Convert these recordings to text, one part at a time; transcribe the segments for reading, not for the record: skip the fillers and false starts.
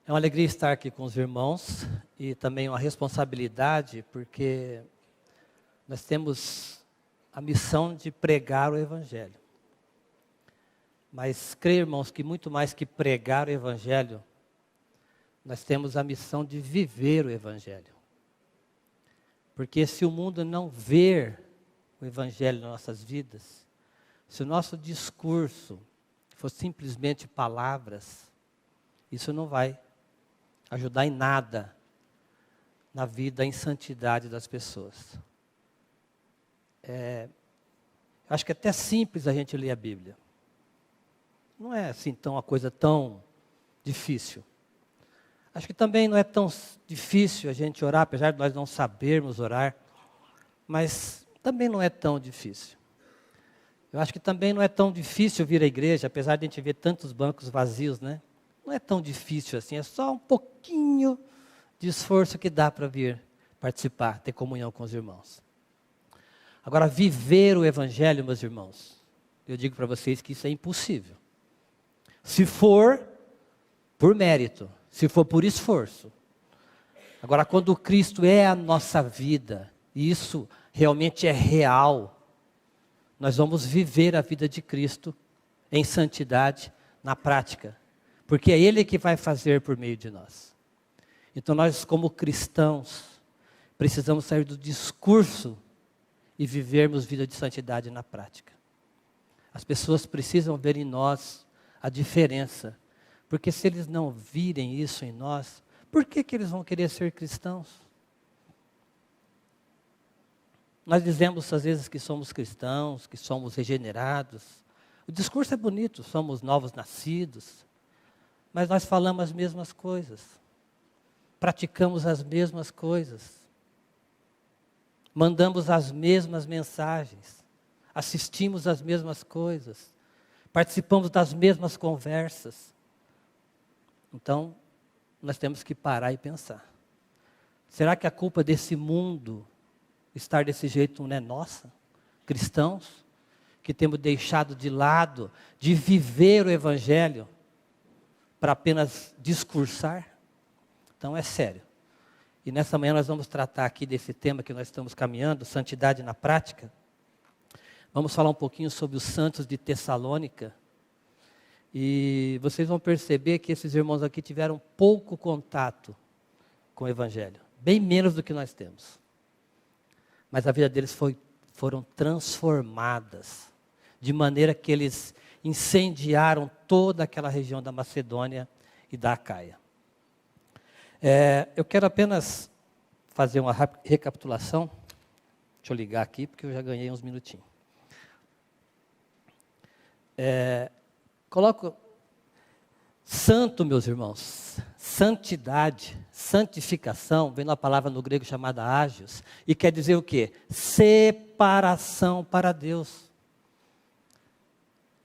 É uma alegria estar aqui com os irmãos e também uma responsabilidade, porque nós temos a missão de pregar o Evangelho. Mas creio, irmãos, que muito mais que pregar o Evangelho, nós temos a missão de viver o Evangelho. Porque se o mundo não ver o Evangelho nas nossas vidas, se o nosso discurso for simplesmente palavras, isso não vai ajudar em nada na vida em santidade das pessoas. Acho que é até simples a gente ler a Bíblia. Não é assim uma coisa tão difícil. Acho que também não é tão difícil a gente orar, apesar de nós não sabermos orar, mas também não é tão difícil. Eu acho que também não é tão difícil vir à igreja, apesar de a gente ver tantos bancos vazios, né? Não é tão difícil assim, é só um pouquinho de esforço que dá para vir participar, ter comunhão com os irmãos. Agora, viver o Evangelho, meus irmãos, eu digo para vocês que isso é impossível. Se for por mérito, se for por esforço. Agora, quando Cristo é a nossa vida, e isso realmente é real, nós vamos viver a vida de Cristo em santidade na prática. Porque é Ele que vai fazer por meio de nós. Então nós, como cristãos, precisamos sair do discurso e vivermos vida de santidade na prática. As pessoas precisam ver em nós a diferença. Porque se eles não virem isso em nós, por que eles vão querer ser cristãos? Nós dizemos às vezes que somos cristãos, que somos regenerados. O discurso é bonito, somos novos nascidos. Mas nós falamos as mesmas coisas. Praticamos as mesmas coisas. Mandamos as mesmas mensagens. Assistimos as mesmas coisas. Participamos das mesmas conversas. Então, nós temos que parar e pensar. Será que a culpa desse mundo estar desse jeito não é nossa? Cristãos, que temos deixado de lado de viver o Evangelho para apenas discursar? Então é sério. E nessa manhã nós vamos tratar aqui desse tema que nós estamos caminhando, santidade na prática. Vamos falar um pouquinho sobre os santos de Tessalônica. E vocês vão perceber que esses irmãos aqui tiveram pouco contato com o Evangelho. Bem menos do que nós temos. Mas a vida deles foram transformadas. De maneira que eles incendiaram toda aquela região da Macedônia e da Acaia. Eu quero apenas fazer uma recapitulação. Deixa eu ligar aqui, porque eu já ganhei uns minutinhos. Coloco santo, meus irmãos, santidade, santificação, vem uma palavra no grego chamada ágios, e quer dizer o quê? Separação para Deus.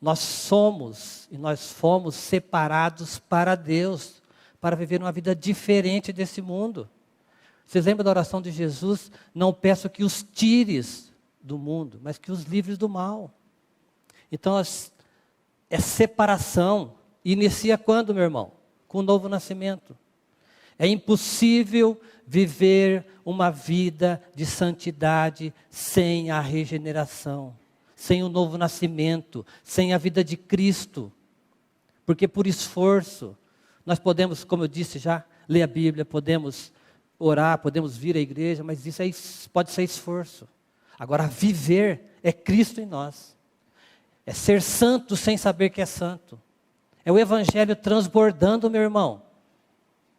Nós somos e nós fomos separados para Deus, para viver uma vida diferente desse mundo. Vocês lembram da oração de Jesus? Não peço que os tires do mundo, mas que os livres do mal. Então, é separação. Inicia quando, meu irmão? Com o novo nascimento. É impossível viver uma vida de santidade sem a regeneração, sem o novo nascimento, sem a vida de Cristo. Porque por esforço, nós podemos, como eu disse já, ler a Bíblia, podemos orar, podemos vir à igreja, mas isso pode ser esforço. Agora, viver é Cristo em nós. É ser santo sem saber que é santo. É o Evangelho transbordando, meu irmão,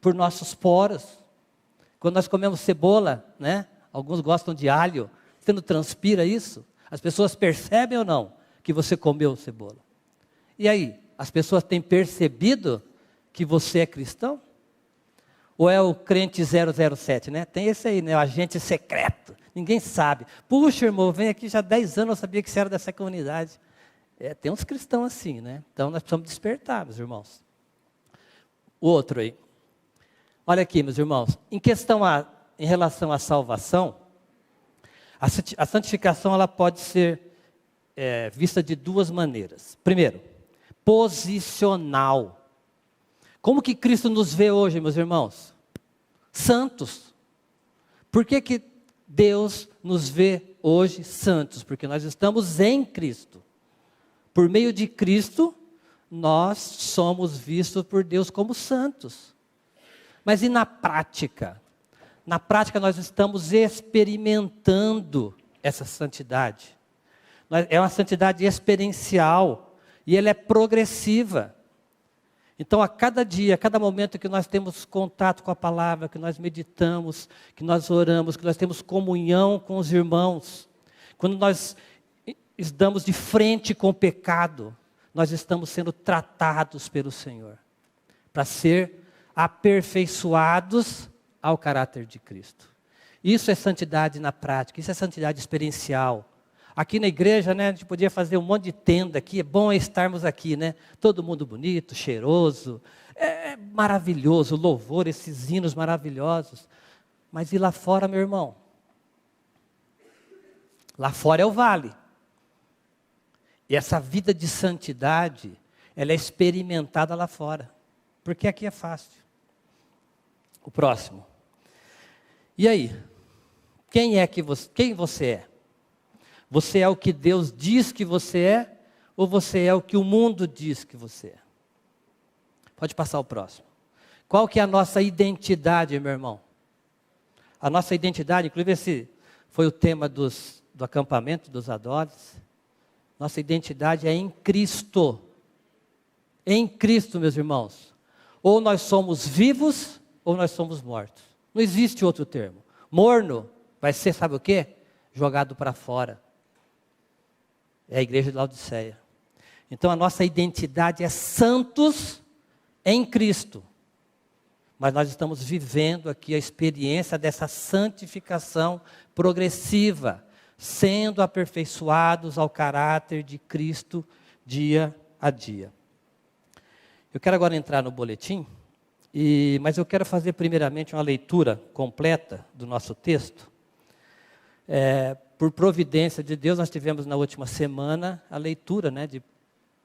por nossos poros. Quando nós comemos cebola, né? Alguns gostam de alho. Você não transpira isso? As pessoas percebem ou não que você comeu cebola? E aí, as pessoas têm percebido que você é cristão? Ou é o crente 007, né? Tem esse aí, né? O agente secreto. Ninguém sabe. Puxa, irmão, vem aqui já há 10 anos, eu sabia que você era dessa comunidade. Tem uns cristãos assim, né? Então nós precisamos despertar, meus irmãos. O outro aí. Olha aqui, meus irmãos. Em relação à salvação, a santificação ela pode ser vista de duas maneiras. Primeiro, posicional. Como que Cristo nos vê hoje, meus irmãos? Santos. Por que que Deus nos vê hoje santos? Porque nós estamos em Cristo. Por meio de Cristo, nós somos vistos por Deus como santos. Mas e na prática? Na prática nós estamos experimentando essa santidade. É uma santidade experiencial e ela é progressiva. Então a cada dia, a cada momento que nós temos contato com a palavra, que nós meditamos, que nós oramos, que nós temos comunhão com os irmãos, quando nós estamos de frente com o pecado, nós estamos sendo tratados pelo Senhor, para ser aperfeiçoados ao caráter de Cristo. Isso é santidade na prática, isso é santidade experiencial. Aqui na igreja, né, a gente podia fazer um monte de tenda aqui, é bom estarmos aqui, né? Todo mundo bonito, cheiroso, é maravilhoso, louvor, esses hinos maravilhosos. Mas e lá fora, meu irmão? Lá fora é o vale. E essa vida de santidade, ela é experimentada lá fora. Porque aqui é fácil. O próximo. E aí? Quem você é? Você é o que Deus diz que você é? Ou você é o que o mundo diz que você é? Pode passar o próximo. Qual que é a nossa identidade, meu irmão? A nossa identidade, inclusive esse foi o tema do acampamento dos Adores. Nossa identidade é em Cristo. Em Cristo, meus irmãos. Ou nós somos vivos, ou nós somos mortos. Não existe outro termo. Morno vai ser, sabe o quê? Jogado para fora. É a igreja de Laodiceia. Então a nossa identidade é santos em Cristo. Mas nós estamos vivendo aqui a experiência dessa santificação progressiva, sendo aperfeiçoados ao caráter de Cristo dia a dia. Eu quero agora entrar no boletim, mas eu quero fazer primeiramente uma leitura completa do nosso texto. Por providência de Deus, nós tivemos na última semana a leitura, né, de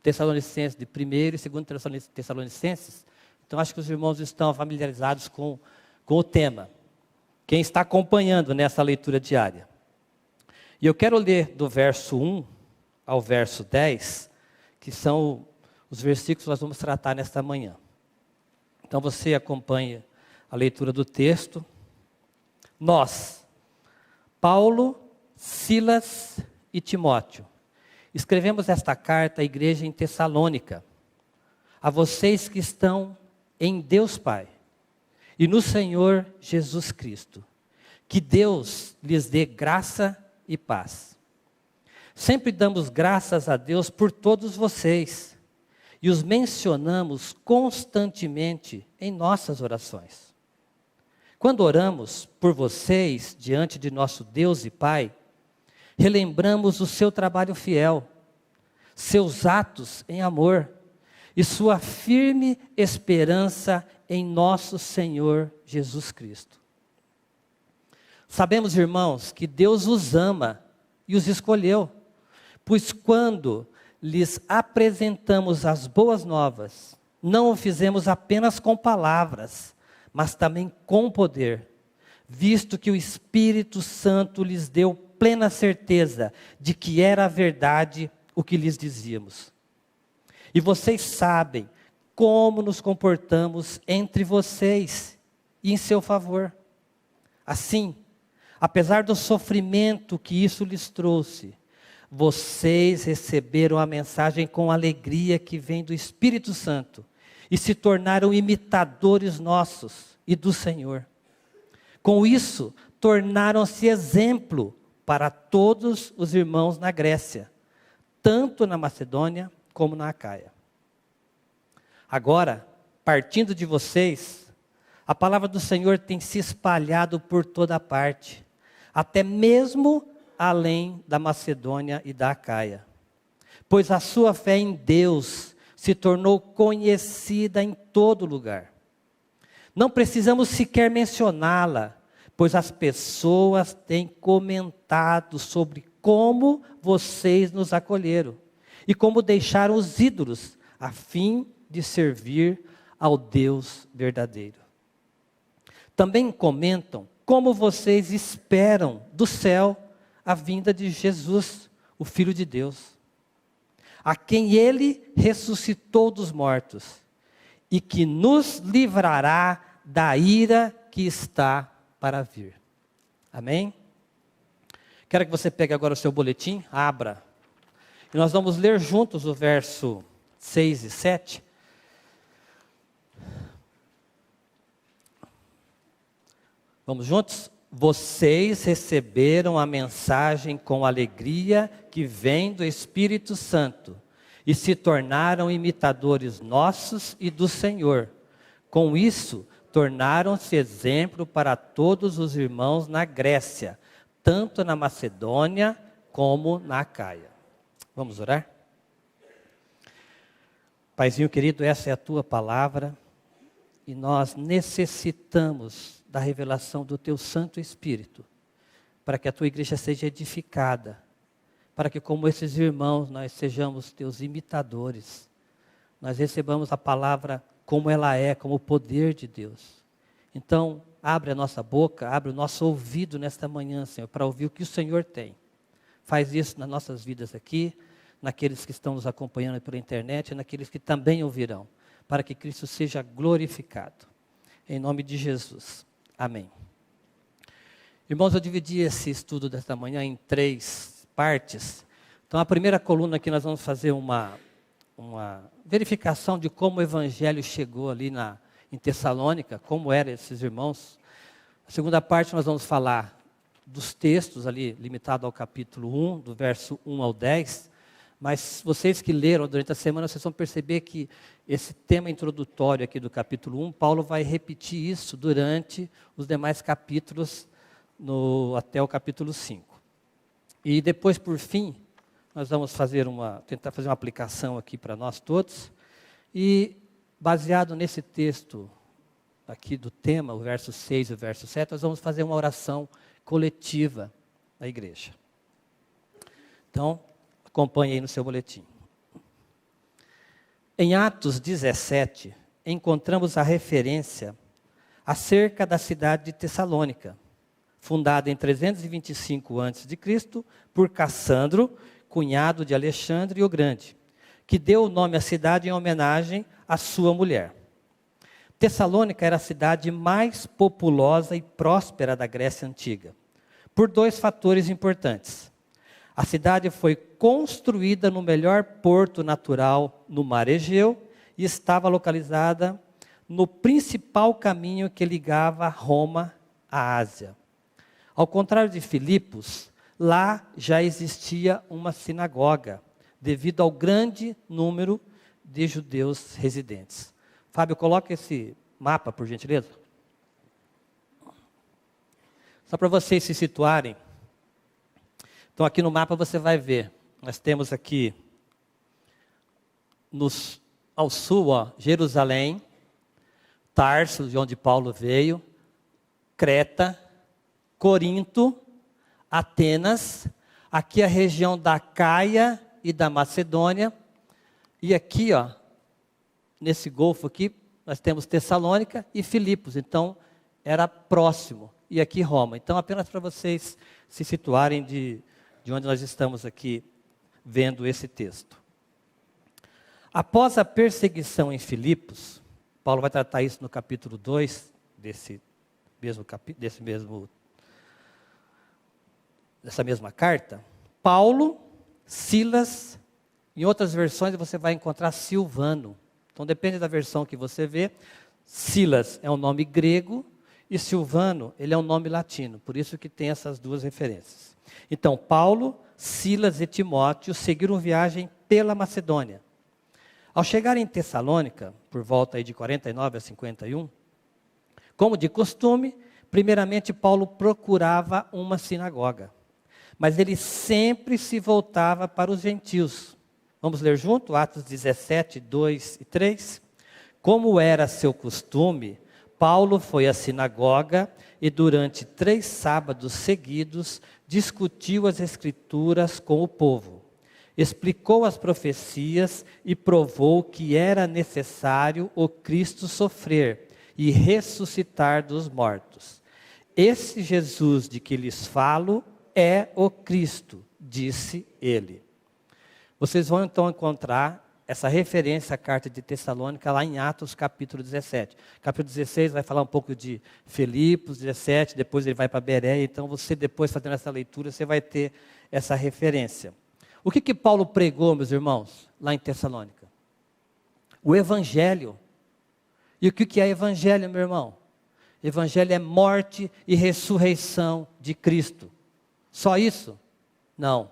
Tessalonicenses, de 1º e 2º Tessalonicenses. Então, acho que os irmãos estão familiarizados com o tema. Quem está acompanhando nessa leitura diária. E eu quero ler do verso 1 ao verso 10, que são os versículos que nós vamos tratar nesta manhã. Então, você acompanha a leitura do texto. Nós, Paulo, Silas e Timóteo, escrevemos esta carta à igreja em Tessalônica, a vocês que estão em Deus Pai e no Senhor Jesus Cristo. Que Deus lhes dê graça e paz. Sempre damos graças a Deus por todos vocês e os mencionamos constantemente em nossas orações. Quando oramos por vocês diante de nosso Deus e Pai, relembramos o seu trabalho fiel, seus atos em amor e sua firme esperança em nosso Senhor Jesus Cristo. Sabemos, irmãos, que Deus os ama e os escolheu, pois quando lhes apresentamos as boas novas, não o fizemos apenas com palavras, mas também com poder, visto que o Espírito Santo lhes deu plena certeza de que era a verdade o que lhes dizíamos. E vocês sabem como nos comportamos entre vocês e em seu favor. Assim, apesar do sofrimento que isso lhes trouxe, vocês receberam a mensagem com alegria que vem do Espírito Santo e se tornaram imitadores nossos e do Senhor. Com isso, tornaram-se exemplo para todos os irmãos na Grécia, tanto na Macedônia como na Acaia. Agora, partindo de vocês, a palavra do Senhor tem se espalhado por toda parte, até mesmo além da Macedônia e da Acaia. Pois a sua fé em Deus se tornou conhecida em todo lugar. Não precisamos sequer mencioná-la, pois as pessoas têm comentado sobre como vocês nos acolheram e como deixaram os ídolos a fim de servir ao Deus verdadeiro. Também comentam como vocês esperam do céu a vinda de Jesus, o Filho de Deus, a quem Ele ressuscitou dos mortos e que nos livrará da ira que está para vir. Amém? Quero que você pegue agora o seu boletim, abra. E nós vamos ler juntos o verso 6 e 7. Vamos juntos? Vocês receberam a mensagem com alegria que vem do Espírito Santo e se tornaram imitadores nossos e do Senhor. Com isso, tornaram-se exemplo para todos os irmãos na Grécia, tanto na Macedônia como na Acaia. Vamos orar? Paizinho querido, essa é a tua palavra e nós necessitamos da revelação do teu Santo Espírito para que a tua igreja seja edificada, para que como esses irmãos nós sejamos teus imitadores, nós recebamos a palavra como ela é, como o poder de Deus. Então, abre a nossa boca, abre o nosso ouvido nesta manhã, Senhor, para ouvir o que o Senhor tem. Faz isso nas nossas vidas aqui, naqueles que estão nos acompanhando pela internet e naqueles que também ouvirão, para que Cristo seja glorificado. Em nome de Jesus. Amém. Irmãos, eu dividi esse estudo desta manhã em 3 partes. Então, a primeira coluna aqui nós vamos fazer uma verificação de como o Evangelho chegou ali em Tessalônica, como eram esses irmãos. A segunda parte nós vamos falar dos textos ali, limitado ao capítulo 1, do verso 1 ao 10. Mas vocês que leram durante a semana, vocês vão perceber que esse tema introdutório aqui do capítulo 1, Paulo vai repetir isso durante os demais capítulos, até o capítulo 5. E depois, por fim, nós vamos tentar fazer uma aplicação aqui para nós todos. E baseado nesse texto aqui do tema, o verso 6 e o verso 7, nós vamos fazer uma oração coletiva na igreja. Então, acompanhe aí no seu boletim. Em Atos 17, encontramos a referência acerca da cidade de Tessalônica, fundada em 325 a.C. por Cassandro, cunhado de Alexandre o Grande, que deu o nome à cidade em homenagem à sua mulher. Tessalônica era a cidade mais populosa e próspera da Grécia Antiga, por 2 fatores importantes. A cidade foi construída no melhor porto natural no Mar Egeu e estava localizada no principal caminho que ligava Roma à Ásia. Ao contrário de Filipos, lá já existia uma sinagoga, devido ao grande número de judeus residentes. Fábio, coloca esse mapa, por gentileza. Só para vocês se situarem. Então, aqui no mapa você vai ver, nós temos aqui, ao sul, Jerusalém, Tarso, de onde Paulo veio, Creta, Corinto, Atenas, aqui a região da Acaia e da Macedônia, e aqui, nesse golfo aqui, nós temos Tessalônica e Filipos, então era próximo, e aqui Roma. Então, apenas para vocês se situarem de onde nós estamos aqui vendo esse texto. Após a perseguição em Filipos, Paulo vai tratar isso no capítulo 2, dessa mesma carta. Paulo, Silas, em outras versões você vai encontrar Silvano. Então depende da versão que você vê. Silas é um nome grego e Silvano, ele é um nome latino. Por isso que tem essas 2 referências. Então, Paulo, Silas e Timóteo seguiram viagem pela Macedônia. Ao chegar em Tessalônica, por volta aí de 49 a 51, como de costume, primeiramente Paulo procurava uma sinagoga. Mas ele sempre se voltava para os gentios. Vamos ler junto, Atos 17, 2 e 3. Como era seu costume, Paulo foi à sinagoga e durante 3 sábados seguidos discutiu as Escrituras com o povo. explicou as profecias e provou que era necessário o Cristo sofrer e ressuscitar dos mortos. Esse Jesus de que lhes falo é o Cristo, disse ele. Vocês vão então encontrar essa referência à carta de Tessalônica lá em Atos capítulo 17. Capítulo 16 vai falar um pouco de Filipos, 17, depois ele vai para Bereia. Então você depois fazendo essa leitura, você vai ter essa referência. O que Paulo pregou, meus irmãos, lá em Tessalônica? O Evangelho. E o que é Evangelho, meu irmão? Evangelho é morte e ressurreição de Cristo. Só isso? Não,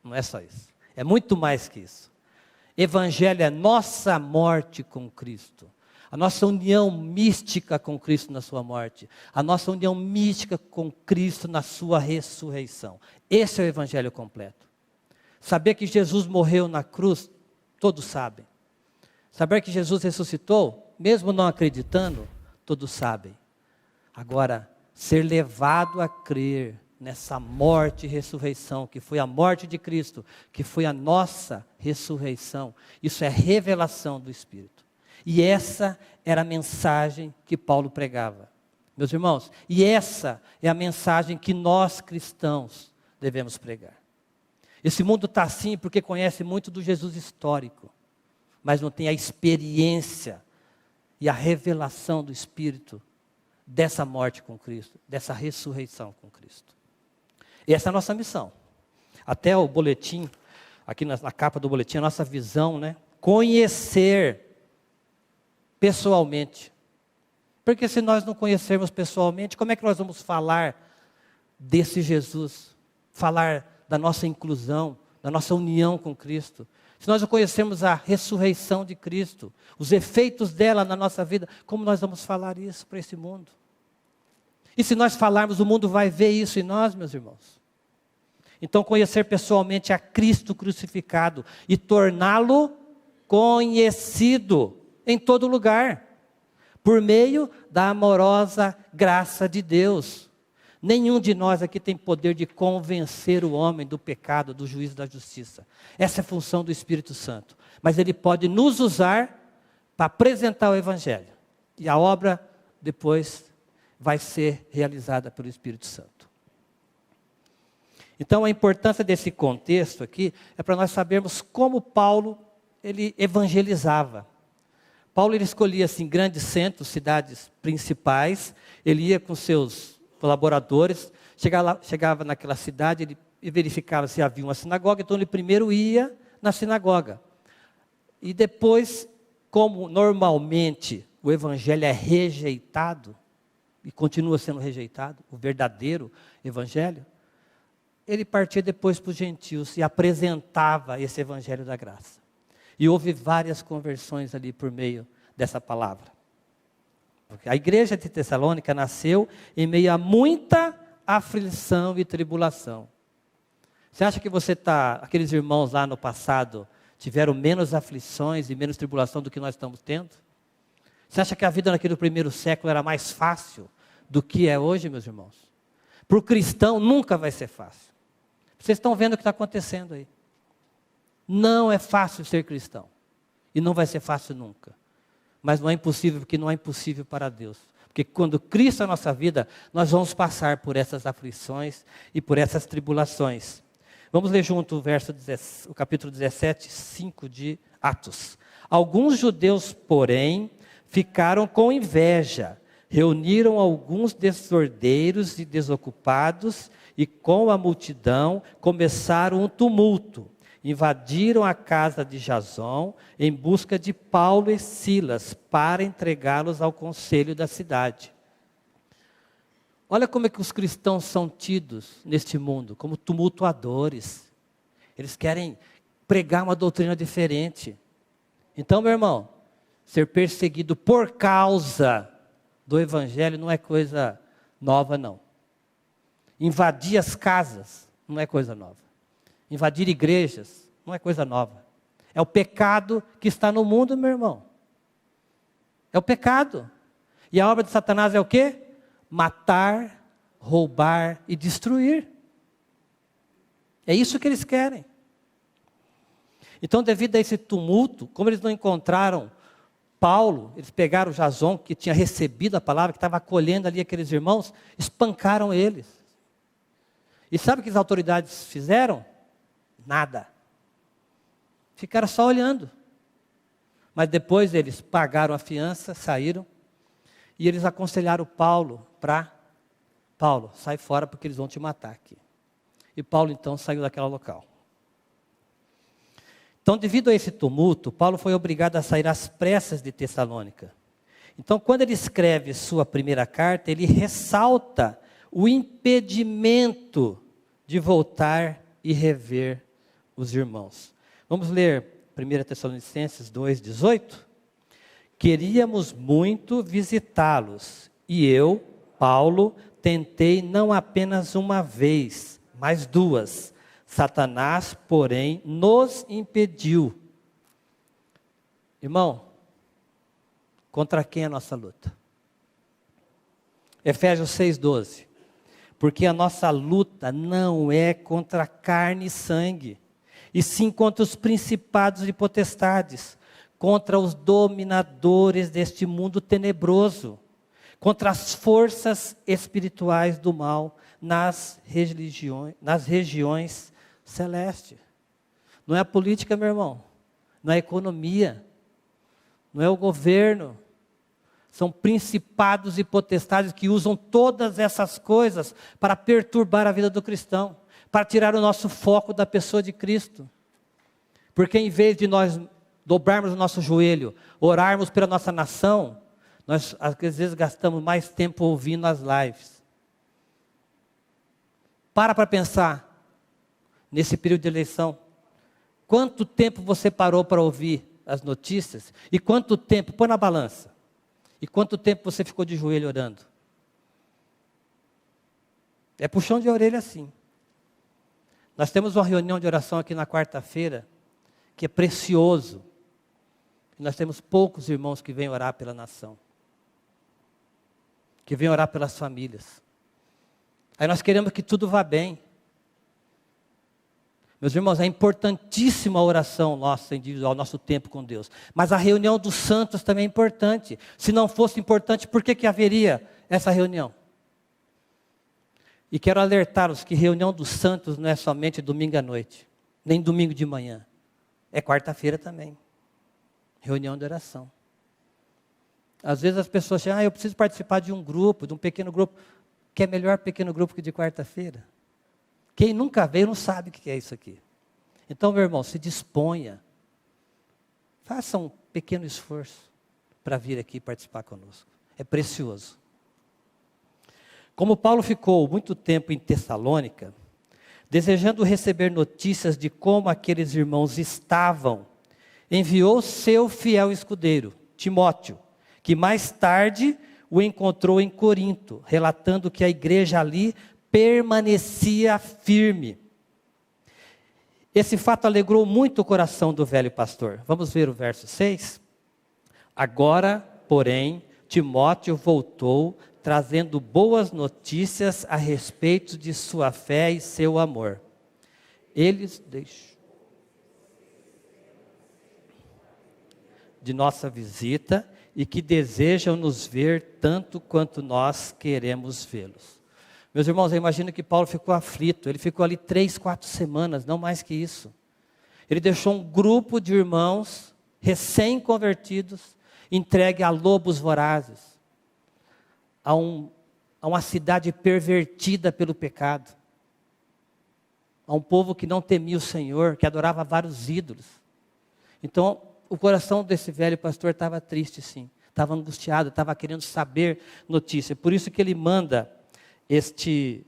não é só isso. É muito mais que isso. Evangelho é nossa morte com Cristo. A nossa união mística com Cristo na sua morte. A nossa união mística com Cristo na sua ressurreição. Esse é o Evangelho completo. Saber que Jesus morreu na cruz, todos sabem. Saber que Jesus ressuscitou, mesmo não acreditando, todos sabem. Agora, ser levado a crer nessa morte e ressurreição, que foi a morte de Cristo, que foi a nossa ressurreição, isso é revelação do Espírito. E essa era a mensagem que Paulo pregava. Meus irmãos, e essa é a mensagem que nós cristãos devemos pregar. Esse mundo está assim porque conhece muito do Jesus histórico, mas não tem a experiência e a revelação do Espírito dessa morte com Cristo, dessa ressurreição com Cristo. E essa é a nossa missão. Até o boletim, aqui na capa do boletim, a nossa visão, né? Conhecer pessoalmente. Porque se nós não conhecermos pessoalmente, como é que nós vamos falar desse Jesus? Falar da nossa inclusão, da nossa união com Cristo. Se nós não conhecermos a ressurreição de Cristo, os efeitos dela na nossa vida, como nós vamos falar isso para esse mundo? E se nós falarmos, o mundo vai ver isso em nós, meus irmãos. Então, conhecer pessoalmente a Cristo crucificado e torná-lo conhecido em todo lugar, por meio da amorosa graça de Deus. Nenhum de nós aqui tem poder de convencer o homem do pecado, do juízo e da justiça. Essa é a função do Espírito Santo. Mas ele pode nos usar para apresentar o Evangelho. E a obra depois vai ser realizada pelo Espírito Santo. Então a importância desse contexto aqui é para nós sabermos como Paulo ele evangelizava. Paulo ele escolhia assim, grandes centros, cidades principais, ele ia com seus colaboradores, chegava naquela cidade, ele verificava se havia uma sinagoga, então ele primeiro ia na sinagoga. E depois, como normalmente o evangelho é rejeitado, e continua sendo rejeitado, o verdadeiro evangelho, ele partia depois para os gentios e apresentava esse evangelho da graça. E houve várias conversões ali por meio dessa palavra. A igreja de Tessalônica nasceu em meio a muita aflição e tribulação. Você acha que aqueles irmãos lá no passado tiveram menos aflições e menos tribulação do que nós estamos tendo? Você acha que a vida naquele primeiro século era mais fácil do que é hoje, meus irmãos? Para o cristão nunca vai ser fácil. Vocês estão vendo o que está acontecendo aí. Não é fácil ser cristão. E não vai ser fácil nunca. Mas não é impossível, porque não é impossível para Deus. Porque quando Cristo é a nossa vida, nós vamos passar por essas aflições e por essas tribulações. Vamos ler junto o capítulo 17, 5 de Atos. Alguns judeus, porém, ficaram com inveja. Reuniram alguns desordeiros e desocupados e com a multidão começaram um tumulto. Invadiram a casa de Jason em busca de Paulo e Silas para entregá-los ao conselho da cidade. Olha como é que os cristãos são tidos neste mundo, como tumultuadores. Eles querem pregar uma doutrina diferente. Então, meu irmão, ser perseguido por causa do evangelho não é coisa nova, não. Invadir as casas não é coisa nova. Invadir igrejas não é coisa nova. É o pecado que está no mundo, meu irmão. É o pecado. E a obra de Satanás é o quê? Matar, roubar e destruir. É isso que eles querem. Então, devido a esse tumulto, como eles não encontraram Paulo, eles pegaram Jason, que tinha recebido a palavra, que estava acolhendo ali aqueles irmãos, espancaram eles. E sabe o que as autoridades fizeram? Nada. Ficaram só olhando. Mas depois eles pagaram a fiança, saíram, e eles aconselharam Paulo para: Paulo, sai fora porque eles vão te matar aqui. E Paulo então saiu daquele local. Então, devido a esse tumulto, Paulo foi obrigado a sair às pressas de Tessalônica. Então, quando ele escreve sua primeira carta, ele ressalta o impedimento de voltar e rever os irmãos. Vamos ler 1 Tessalonicenses 2,18? Queríamos muito visitá-los, e eu, Paulo, tentei não apenas uma vez, mas duas. Satanás, porém, nos impediu. Irmão, contra quem é a nossa luta? Efésios 6,12. Porque a nossa luta não é contra carne e sangue, e sim contra os principados e potestades, contra os dominadores deste mundo tenebroso, contra as forças espirituais do mal nas regiões celestes. Não é a política, meu irmão, não é a economia, não é o governo. São principados e potestades que usam todas essas coisas para perturbar a vida do cristão, para tirar o nosso foco da pessoa de Cristo. Porque em vez de nós dobrarmos o nosso joelho, orarmos pela nossa nação, nós às vezes gastamos mais tempo ouvindo as lives. Para pensar, nesse período de eleição, quanto tempo você parou para ouvir as notícias? E quanto tempo, põe na balança, e quanto tempo você ficou de joelho orando? É puxão de orelha assim. Nós temos uma reunião de oração aqui na quarta-feira, que é precioso. Nós temos poucos irmãos que vêm orar pela nação, que vêm orar pelas famílias. Aí nós queremos que tudo vá bem. Meus irmãos, é importantíssima a oração nossa individual, nosso tempo com Deus. Mas a reunião dos santos também é importante. Se não fosse importante, por que haveria essa reunião? E quero alertá-los que reunião dos santos não é somente domingo à noite, nem domingo de manhã. É quarta-feira também. Reunião de oração. Às vezes as pessoas dizem, eu preciso participar de um grupo, de um pequeno grupo. Que é melhor pequeno grupo que de quarta-feira? Quem nunca veio não sabe o que é isso aqui. Então, meu irmão, se disponha. Faça um pequeno esforço para vir aqui participar conosco. É precioso. Como Paulo ficou muito tempo em Tessalônica, desejando receber notícias de como aqueles irmãos estavam, enviou seu fiel escudeiro, Timóteo, que mais tarde o encontrou em Corinto, relatando que a igreja ali permanecia firme. Esse fato alegrou muito o coração do velho pastor. Vamos ver o verso 6? Agora, porém, Timóteo voltou, trazendo boas notícias a respeito de sua fé e seu amor. Eles deixam de nossa visita e que desejam nos ver tanto quanto nós queremos vê-los. Meus irmãos, eu imagino que Paulo ficou aflito. Ele ficou ali 3, 4 semanas, não mais que isso. Ele deixou um grupo de irmãos recém-convertidos, entregue a lobos vorazes, a uma cidade pervertida pelo pecado, a um povo que não temia o Senhor, que adorava vários ídolos. Então, o coração desse velho pastor estava triste, sim. Estava angustiado, estava querendo saber notícia. Por isso que ele manda este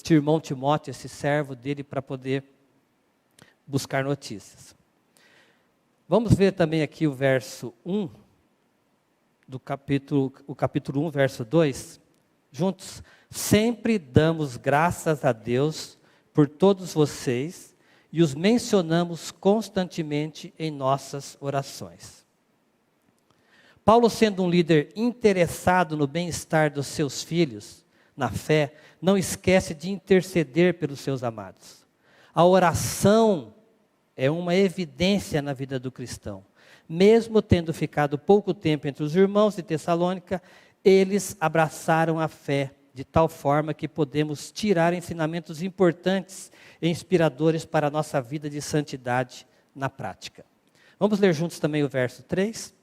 irmão Timóteo, esse servo dele, para poder buscar notícias. Vamos ver também aqui o verso 1, o capítulo 1, verso 2. Juntos, sempre damos graças a Deus por todos vocês e os mencionamos constantemente em nossas orações. Paulo, sendo um líder interessado no bem-estar dos seus filhos, na fé, não esquece de interceder pelos seus amados. A oração é uma evidência na vida do cristão. Mesmo tendo ficado pouco tempo entre os irmãos de Tessalônica, eles abraçaram a fé de tal forma que podemos tirar ensinamentos importantes e inspiradores para a nossa vida de santidade na prática. Vamos ler juntos também o verso 3?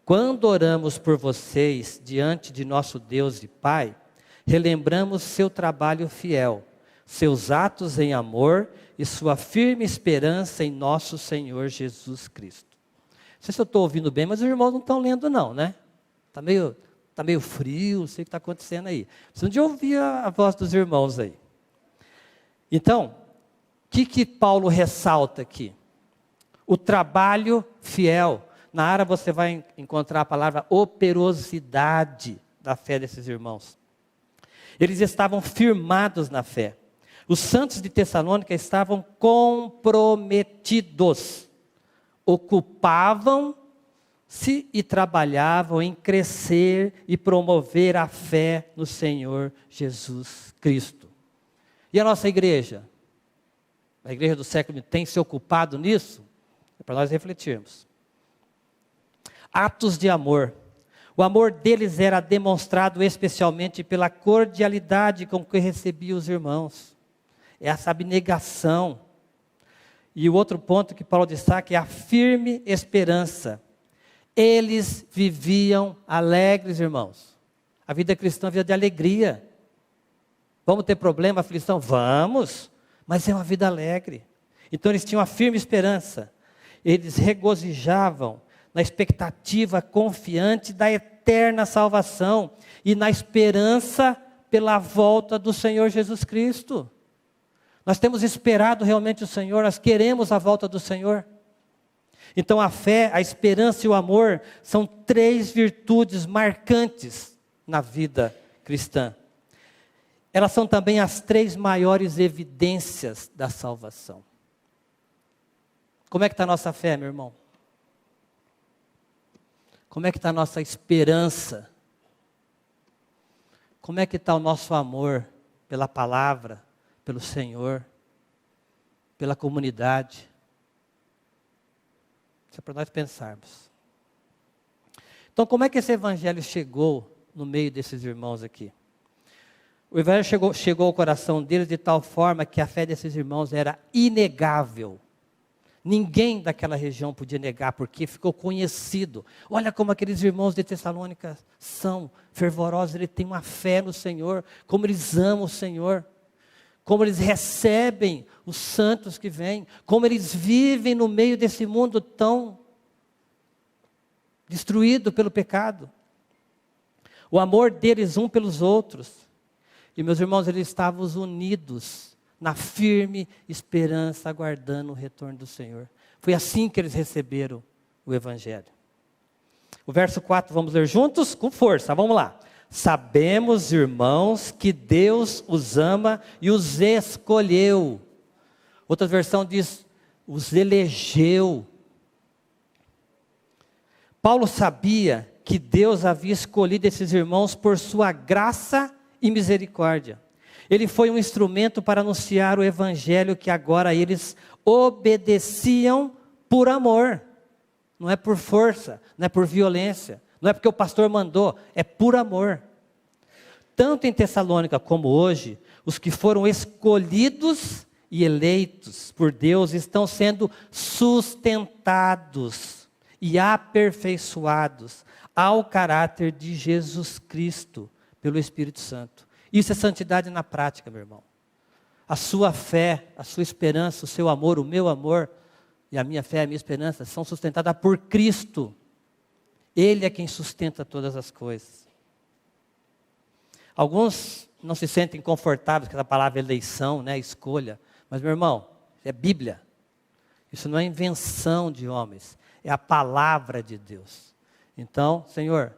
Quando oramos por vocês diante de nosso Deus e Pai, relembramos seu trabalho fiel, seus atos em amor e sua firme esperança em nosso Senhor Jesus Cristo. Não sei se eu estou ouvindo bem, mas os irmãos não estão lendo não, né? Está meio frio, não sei o que está acontecendo aí. Precisam de ouvir a voz dos irmãos aí. Então, o que Paulo ressalta aqui? O trabalho fiel. Na área você vai encontrar a palavra operosidade da fé desses irmãos. Eles estavam firmados na fé. Os santos de Tessalônica estavam comprometidos. Ocupavam-se e trabalhavam em crescer e promover a fé no Senhor Jesus Cristo. E a nossa igreja? A igreja do século tem se ocupado nisso? É para nós refletirmos. Atos de amor. O amor deles era demonstrado especialmente pela cordialidade com que recebia os irmãos. Essa abnegação. E o outro ponto que Paulo destaca é a firme esperança. Eles viviam alegres, irmãos. A vida cristã é uma vida de alegria. Vamos ter problema, aflição? Vamos, mas é uma vida alegre. Então eles tinham a firme esperança. Eles regozijavam na expectativa confiante da eterna salvação e na esperança pela volta do Senhor Jesus Cristo. Nós temos esperado realmente o Senhor, nós queremos a volta do Senhor. Então a fé, a esperança e o amor são 3 virtudes marcantes na vida cristã. Elas são também as 3 maiores evidências da salvação. Como é que está a nossa fé, meu irmão? Como é que está a nossa esperança? Como é que está o nosso amor pela palavra, pelo Senhor, pela comunidade? Isso é para nós pensarmos. Então, como é que esse evangelho chegou no meio desses irmãos aqui? O evangelho chegou ao coração deles de tal forma que a fé desses irmãos era inegável. Ninguém daquela região podia negar, porque ficou conhecido. Olha como aqueles irmãos de Tessalônica são fervorosos, eles têm uma fé no Senhor, como eles amam o Senhor, como eles recebem os santos que vêm, como eles vivem no meio desse mundo tão destruído pelo pecado. O amor deles um pelos outros. E meus irmãos, eles estavam unidos na firme esperança, aguardando o retorno do Senhor. Foi assim que eles receberam o Evangelho. O verso 4, vamos ler juntos? Com força, vamos lá. Sabemos, irmãos, que Deus os ama e os escolheu. Outra versão diz, os elegeu. Paulo sabia que Deus havia escolhido esses irmãos por sua graça e misericórdia. Ele foi um instrumento para anunciar o evangelho que agora eles obedeciam por amor. Não é por força, não é por violência, não é porque o pastor mandou, é por amor. Tanto em Tessalônica como hoje, os que foram escolhidos e eleitos por Deus estão sendo sustentados e aperfeiçoados ao caráter de Jesus Cristo pelo Espírito Santo. Isso é santidade na prática, meu irmão. A sua fé, a sua esperança, o seu amor, o meu amor e a minha fé, a minha esperança são sustentadas por Cristo. Ele é quem sustenta todas as coisas. Alguns não se sentem confortáveis com a palavra eleição, né, escolha. Mas, meu irmão, é Bíblia. Isso não é invenção de homens. É a palavra de Deus. Então, Senhor,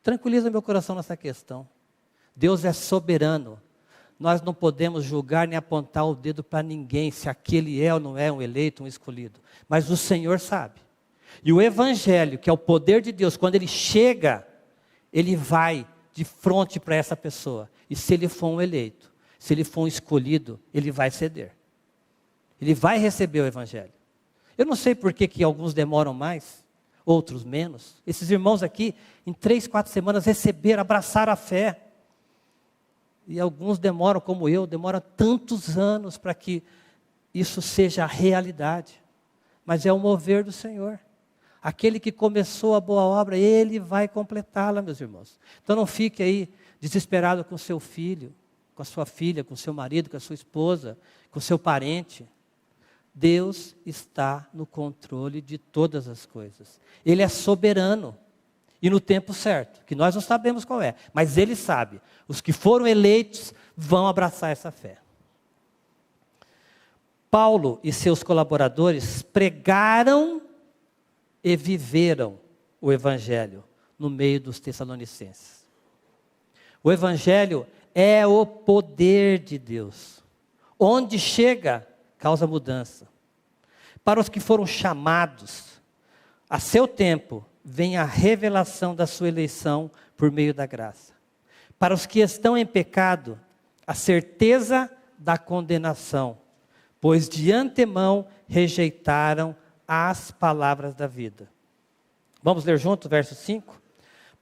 tranquiliza meu coração nessa questão. Deus é soberano. Nós não podemos julgar nem apontar o dedo para ninguém se aquele é ou não é um eleito, um escolhido. Mas o Senhor sabe. E o Evangelho, que é o poder de Deus, quando ele chega, ele vai de frente para essa pessoa. E se ele for um eleito, Se ele for um escolhido, ele vai ceder. Ele vai receber o Evangelho. Eu não sei por que alguns demoram mais, outros menos. Esses irmãos aqui, em 3, 4 semanas, receberam, abraçaram a fé. E alguns demoram, como eu, demoram tantos anos para que isso seja a realidade. Mas é o mover do Senhor. Aquele que começou a boa obra, Ele vai completá-la, meus irmãos. Então não fique aí desesperado com seu filho, com a sua filha, com o seu marido, com a sua esposa, com o seu parente. Deus está no controle de todas as coisas. Ele é soberano. E no tempo certo, que nós não sabemos qual é, mas Ele sabe. Os que foram eleitos vão abraçar essa fé. Paulo e seus colaboradores pregaram e viveram o Evangelho no meio dos Tessalonicenses. O Evangelho é o poder de Deus. Onde chega, causa mudança. Para os que foram chamados, a seu tempo, vem a revelação da sua eleição por meio da graça. Para os que estão em pecado, a certeza da condenação, pois de antemão rejeitaram as palavras da vida. Vamos ler junto o verso 5?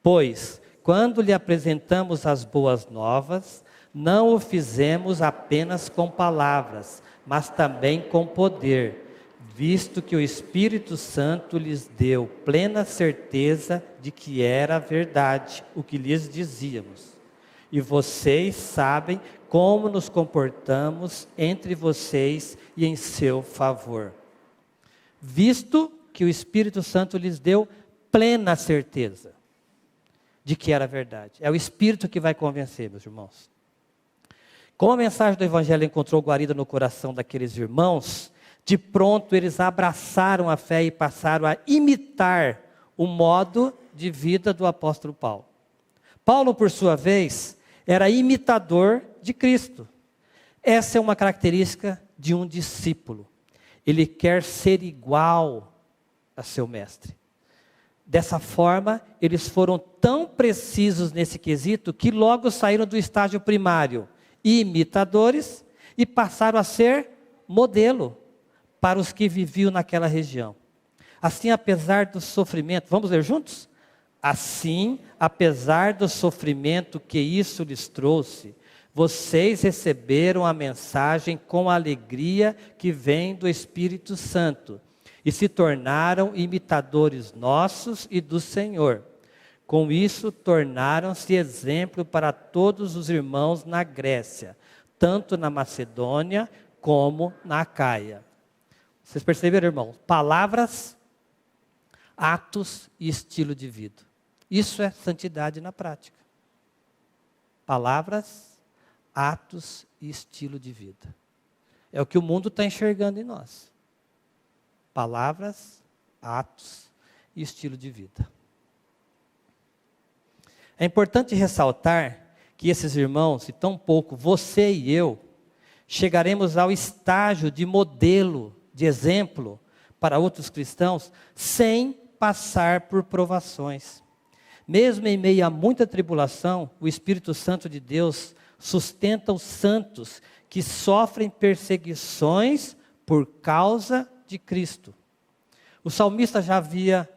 Pois, quando lhe apresentamos as boas novas, não o fizemos apenas com palavras, mas também com poder, visto que o Espírito Santo lhes deu plena certeza de que era verdade o que lhes dizíamos. E vocês sabem como nos comportamos entre vocês e em seu favor. Visto que o Espírito Santo lhes deu plena certeza de que era verdade. É o Espírito que vai convencer, meus irmãos. Como a mensagem do Evangelho encontrou guarida no coração daqueles irmãos, de pronto eles abraçaram a fé e passaram a imitar o modo de vida do apóstolo Paulo. Paulo, por sua vez, era imitador de Cristo. Essa é uma característica de um discípulo. Ele quer ser igual a seu mestre. Dessa forma, eles foram tão precisos nesse quesito que logo saíram do estágio primário, imitadores, e passaram a ser modelo para os que viviam naquela região. Assim, apesar do sofrimento, vamos ler juntos? Assim, apesar do sofrimento que isso lhes trouxe, vocês receberam a mensagem com a alegria que vem do Espírito Santo e se tornaram imitadores nossos e do Senhor. Com isso, tornaram-se exemplo para todos os irmãos na Grécia, tanto na Macedônia como na Acaia. Vocês perceberam, irmãos? Palavras, atos e estilo de vida. Isso é santidade na prática. Palavras, atos e estilo de vida. É o que o mundo está enxergando em nós. Palavras, atos e estilo de vida. É importante ressaltar que esses irmãos, e tão pouco você e eu, chegaremos ao estágio de modelo, de exemplo para outros cristãos, sem passar por provações. Mesmo em meio a muita tribulação, o Espírito Santo de Deus sustenta os santos que sofrem perseguições por causa de Cristo. O salmista já havia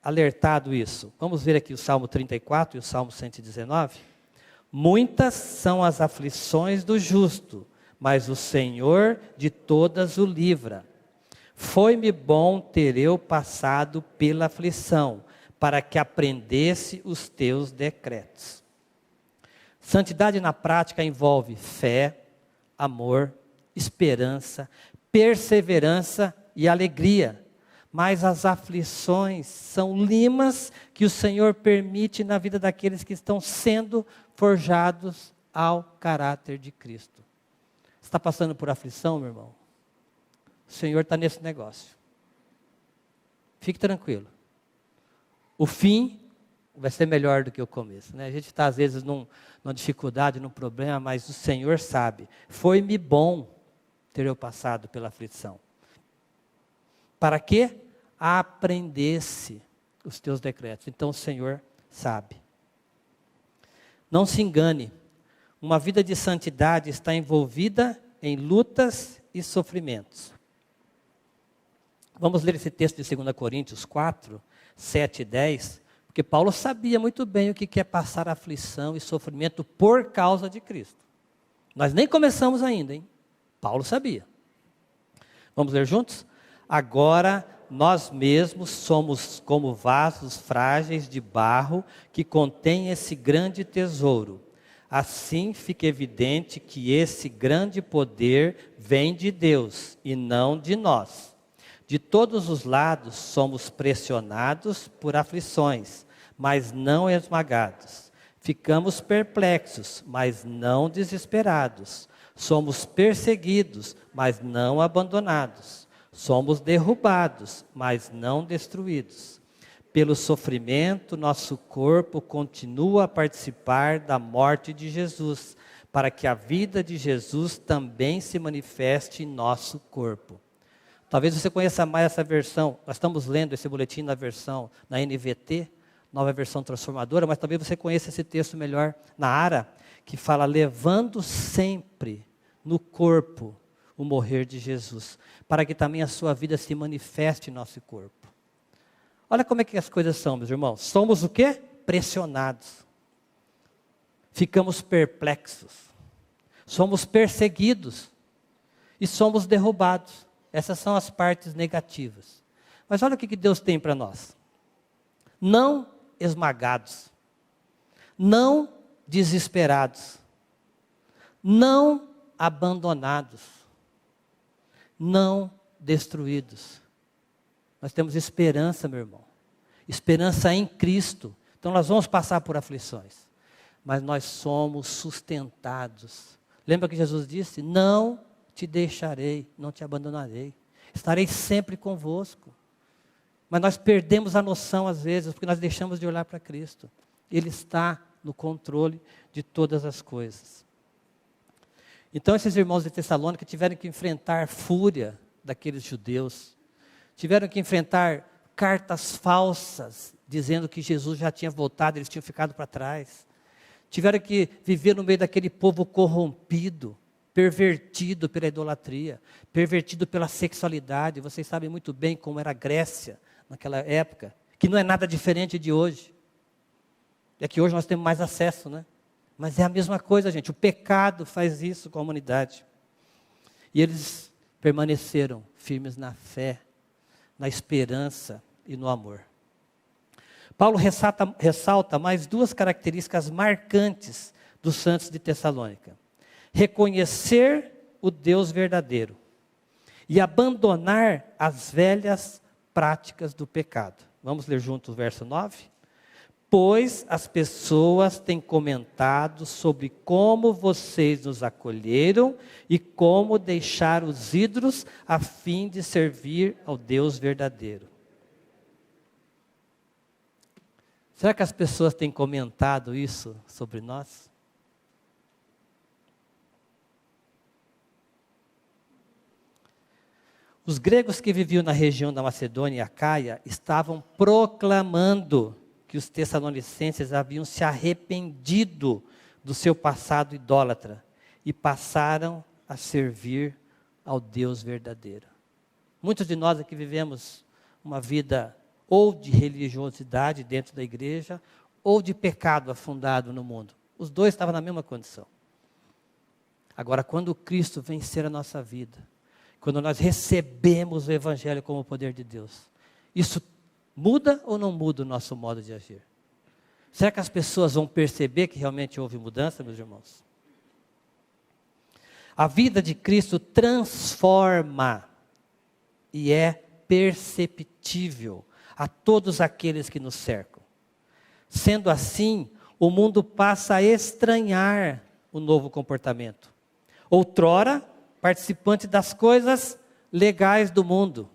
alertado isso. Vamos ver aqui o Salmo 34 e o Salmo 119. Muitas são as aflições do justo, mas o Senhor de todas o livra. Foi-me bom ter eu passado pela aflição, para que aprendesse os teus decretos. Santidade na prática envolve fé, amor, esperança, perseverança e alegria. Mas as aflições são limas que o Senhor permite na vida daqueles que estão sendo forjados ao caráter de Cristo. Você está passando por aflição, meu irmão? O Senhor está nesse negócio. Fique tranquilo. O fim vai ser melhor do que o começo, né? A gente está às vezes numa dificuldade, num problema, mas o Senhor sabe. Foi-me bom ter eu passado pela aflição. Para que aprendesse os teus decretos. Então o Senhor sabe. Não se engane. uma vida de santidade está envolvida em lutas e sofrimentos. Vamos ler esse texto de 2 Coríntios 4, 7 e 10, porque Paulo sabia muito bem o que é passar aflição e sofrimento por causa de Cristo. Nós nem começamos ainda, hein? Paulo sabia. Vamos ler juntos? Agora, nós mesmos somos como vasos frágeis de barro que contêm esse grande tesouro. Assim fica evidente que esse grande poder vem de Deus e não de nós. De todos os lados somos pressionados por aflições, mas não esmagados. Ficamos perplexos, mas não desesperados. Somos perseguidos, mas não abandonados. Somos derrubados, mas não destruídos. Pelo sofrimento, nosso corpo continua a participar da morte de Jesus, para que a vida de Jesus também se manifeste em nosso corpo. Talvez você conheça mais essa versão. Nós estamos lendo esse boletim na NVT, nova versão transformadora, mas talvez você conheça esse texto melhor na ARA, que fala, levando sempre no corpo o morrer de Jesus, para que também a sua vida se manifeste em nosso corpo. Olha como é que as coisas são, meus irmãos. Somos o quê? Pressionados. Ficamos perplexos. Somos perseguidos. E somos derrubados. Essas são as partes negativas. Mas olha o que Deus tem para nós. Não esmagados. Não desesperados. Não abandonados. Não destruídos. Nós temos esperança, meu irmão. Esperança em Cristo. Então nós vamos passar por aflições. Mas nós somos sustentados. Lembra que Jesus disse? Não te deixarei, não te abandonarei. Estarei sempre convosco. Mas nós perdemos a noção às vezes, porque nós deixamos de olhar para Cristo. Ele está no controle de todas as coisas. Então esses irmãos de Tessalônica tiveram que enfrentar a fúria daqueles judeus. Tiveram que enfrentar cartas falsas, dizendo que Jesus já tinha voltado, eles tinham ficado para trás. Tiveram que viver no meio daquele povo corrompido, pervertido pela idolatria, pervertido pela sexualidade. Vocês sabem muito bem como era a Grécia naquela época, que não é nada diferente de hoje. É que hoje nós temos mais acesso, né? Mas é a mesma coisa, gente. O pecado faz isso com a humanidade. E eles permaneceram firmes na fé, na esperança e no amor. Paulo ressalta mais duas características marcantes dos santos de Tessalônica. Reconhecer o Deus verdadeiro e abandonar as velhas práticas do pecado. Vamos ler juntos o verso 9? Pois as pessoas têm comentado sobre como vocês nos acolheram e como deixar os ídolos a fim de servir ao Deus verdadeiro. Será que as pessoas têm comentado isso sobre nós? Os gregos que viviam na região da Macedônia e Acaia estavam proclamando que os tessalonicenses haviam se arrependido do seu passado idólatra e passaram a servir ao Deus verdadeiro. Muitos de nós aqui vivemos uma vida ou de religiosidade dentro da igreja, ou de pecado afundado no mundo. Os dois estavam na mesma condição. Agora, quando Cristo vencer a nossa vida, quando nós recebemos o Evangelho como o poder de Deus, isso muda ou não muda o nosso modo de agir? Será que as pessoas vão perceber que realmente houve mudança, meus irmãos? A vida de Cristo transforma e é perceptível a todos aqueles que nos cercam. Sendo assim, o mundo passa a estranhar o novo comportamento. Outrora, participante das coisas legais do mundo,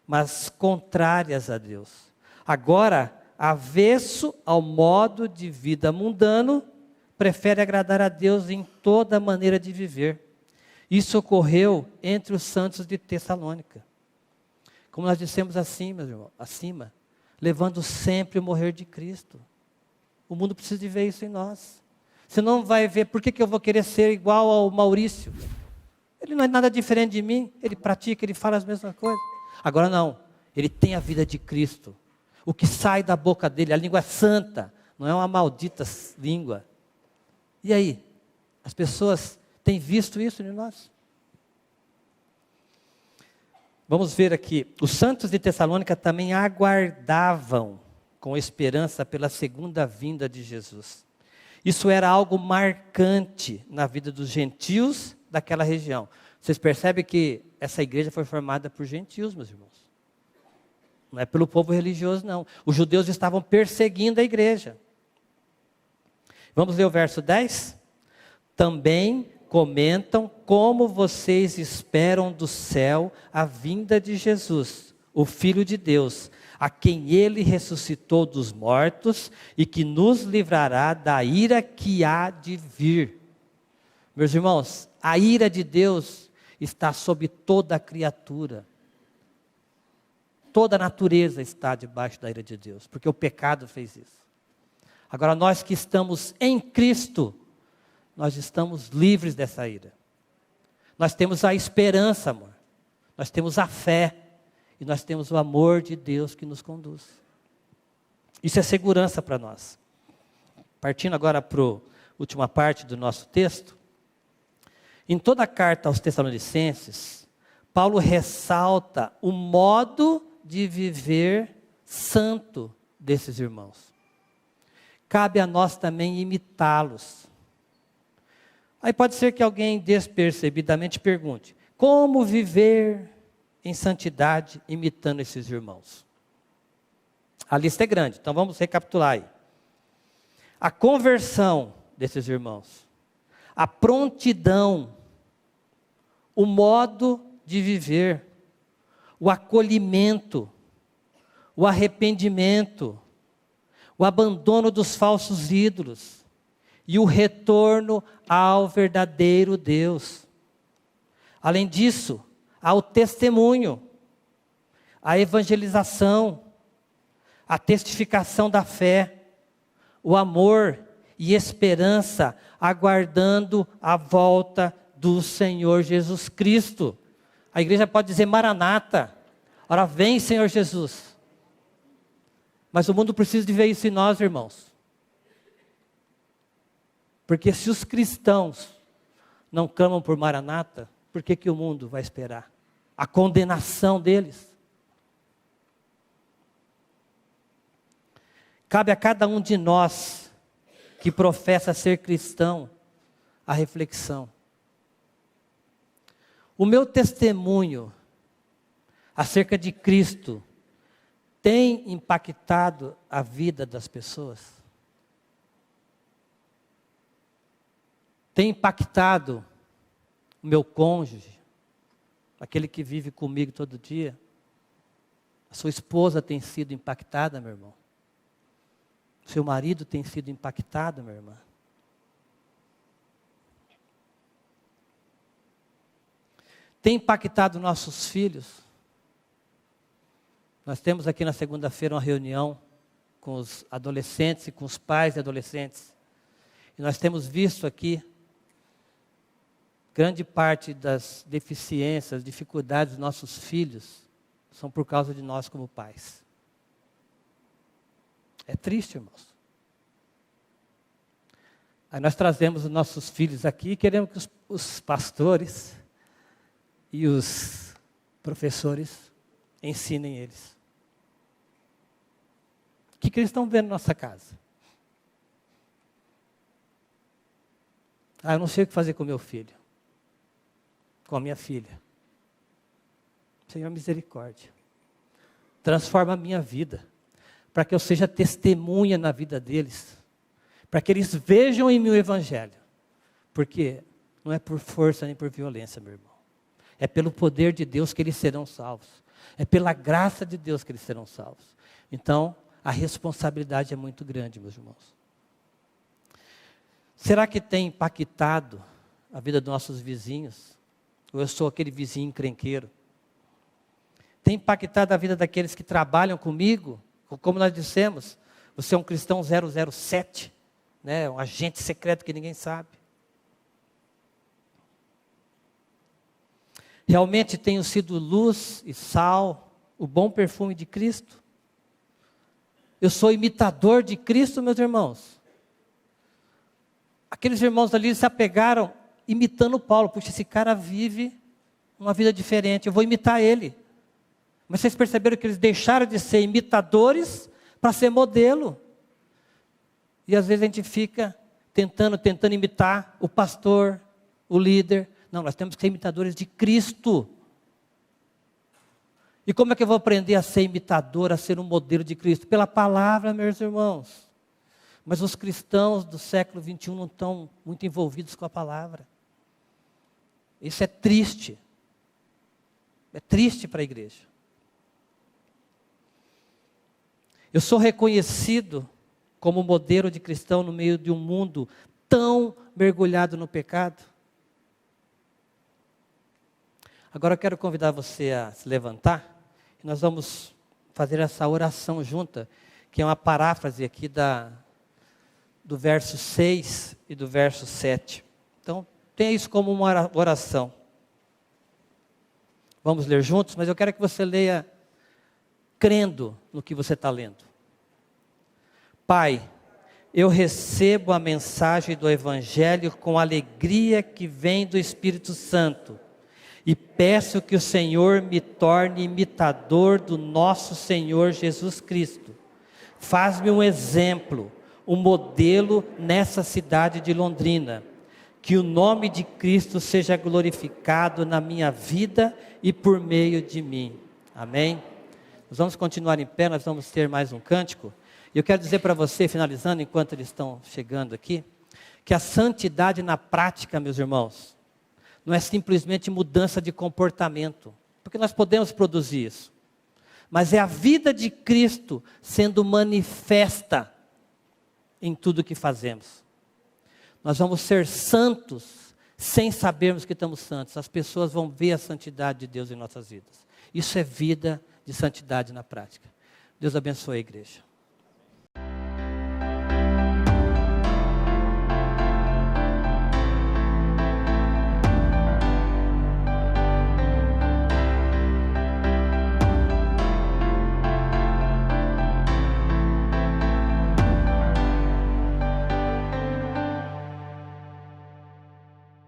mas contrárias a Deus. Agora, avesso ao modo de vida mundano, prefere agradar a Deus em toda maneira de viver. Isso ocorreu entre os santos de Tessalônica. Como nós dissemos assim, meus irmãos, acima, levando sempre o morrer de Cristo. O mundo precisa de ver isso em nós. Você não vai ver por que eu vou querer ser igual ao Maurício. Ele não é nada diferente de mim, ele pratica, ele fala as mesmas coisas. Agora não, ele tem a vida de Cristo. O que sai da boca dele, a língua é santa, não é uma maldita língua. E aí? As pessoas têm visto isso em nós? Vamos ver aqui. Os santos de Tessalônica também aguardavam com esperança pela segunda vinda de Jesus. Isso era algo marcante na vida dos gentios daquela região. Vocês percebem que essa igreja foi formada por gentios, meus irmãos. Não é pelo povo religioso, não. Os judeus estavam perseguindo a igreja. Vamos ler o verso 10? Também comentam como vocês esperam do céu a vinda de Jesus, o Filho de Deus, a quem ele ressuscitou dos mortos e que nos livrará da ira que há de vir. Meus irmãos, a ira de Deus está sobre toda a criatura. Toda a natureza está debaixo da ira de Deus, porque o pecado fez isso. Agora, nós que estamos em Cristo, nós estamos livres dessa ira. Nós temos a esperança, amor. Nós temos a fé. E nós temos o amor de Deus que nos conduz. Isso é segurança para nós. Partindo agora para a última parte do nosso texto. Em toda a carta aos Tessalonicenses, Paulo ressalta o modo de viver santo desses irmãos. Cabe a nós também imitá-los. Aí pode ser que alguém despercebidamente pergunte: como viver em santidade imitando esses irmãos? A lista é grande, então vamos recapitular aí. A conversão desses irmãos, a prontidão, o modo de viver, o acolhimento, o arrependimento, o abandono dos falsos ídolos e o retorno ao verdadeiro Deus. Além disso, há o testemunho, a evangelização, a testificação da fé, o amor e esperança, aguardando a volta do Senhor Jesus Cristo. A igreja pode dizer Maranata, ora vem Senhor Jesus. Mas o mundo precisa de ver isso em nós, irmãos. Porque se os cristãos não clamam por Maranata, por que o mundo vai esperar? A condenação deles. Cabe a cada um de nós que professa ser cristão a reflexão. O meu testemunho acerca de Cristo tem impactado a vida das pessoas? Tem impactado o meu cônjuge, aquele que vive comigo todo dia? A sua esposa tem sido impactada, meu irmão? O seu marido tem sido impactado, minha irmã? Tem impactado nossos filhos? Nós temos aqui na segunda-feira uma reunião com os adolescentes e com os pais de adolescentes. E nós temos visto aqui grande parte das deficiências, dificuldades dos nossos filhos são por causa de nós como pais. É triste, irmãos. Aí nós trazemos os nossos filhos aqui e queremos que os pastores e os professores ensinem eles. O que eles estão vendo na nossa casa? Eu não sei o que fazer com meu filho. Com a minha filha. Senhor, misericórdia. Transforma a minha vida, para que eu seja testemunha na vida deles, para que eles vejam em mim o Evangelho, porque não é por força nem por violência, meu irmão, é pelo poder de Deus que eles serão salvos, é pela graça de Deus que eles serão salvos. Então, a responsabilidade é muito grande, meus irmãos. Será que tem impactado a vida dos nossos vizinhos? Ou eu sou aquele vizinho encrenqueiro? Tem impactado a vida daqueles que trabalham comigo? Como nós dissemos, você é um cristão 007. né? Um agente secreto que ninguém sabe. Realmente tenho sido luz e sal, o bom perfume de Cristo? Eu sou imitador de Cristo, meus irmãos? Aqueles irmãos ali se apegaram imitando Paulo. Puxa, esse cara vive uma vida diferente, eu vou imitar ele. Mas vocês perceberam que eles deixaram de ser imitadores para ser modelo. E às vezes a gente fica tentando imitar o pastor, o líder. Não, nós temos que ser imitadores de Cristo. E como é que eu vou aprender a ser imitador, a ser um modelo de Cristo? Pela palavra, meus irmãos. Mas os cristãos do século XXI não estão muito envolvidos com a palavra. Isso é triste. É triste para a igreja. Eu sou reconhecido como modelo de cristão no meio de um mundo tão mergulhado no pecado. Agora eu quero convidar você a se levantar. E nós vamos fazer essa oração junta, que é uma paráfrase aqui do verso 6 e do verso 7. Então, tenha isso como uma oração. Vamos ler juntos, mas eu quero que você leia crendo no que você está lendo. Pai, eu recebo a mensagem do Evangelho com alegria que vem do Espírito Santo. E peço que o Senhor me torne imitador do nosso Senhor Jesus Cristo. Faz-me um exemplo, um modelo nessa cidade de Londrina. Que o nome de Cristo seja glorificado na minha vida e por meio de mim. Amém? Nós vamos continuar em pé, nós vamos ter mais um cântico. E eu quero dizer para você, finalizando, enquanto eles estão chegando aqui, que a santidade na prática, meus irmãos, não é simplesmente mudança de comportamento, porque nós podemos produzir isso. Mas é a vida de Cristo sendo manifesta em tudo que fazemos. Nós vamos ser santos sem sabermos que estamos santos. As pessoas vão ver a santidade de Deus em nossas vidas. Isso é vida de santidade na prática. Deus abençoe a igreja.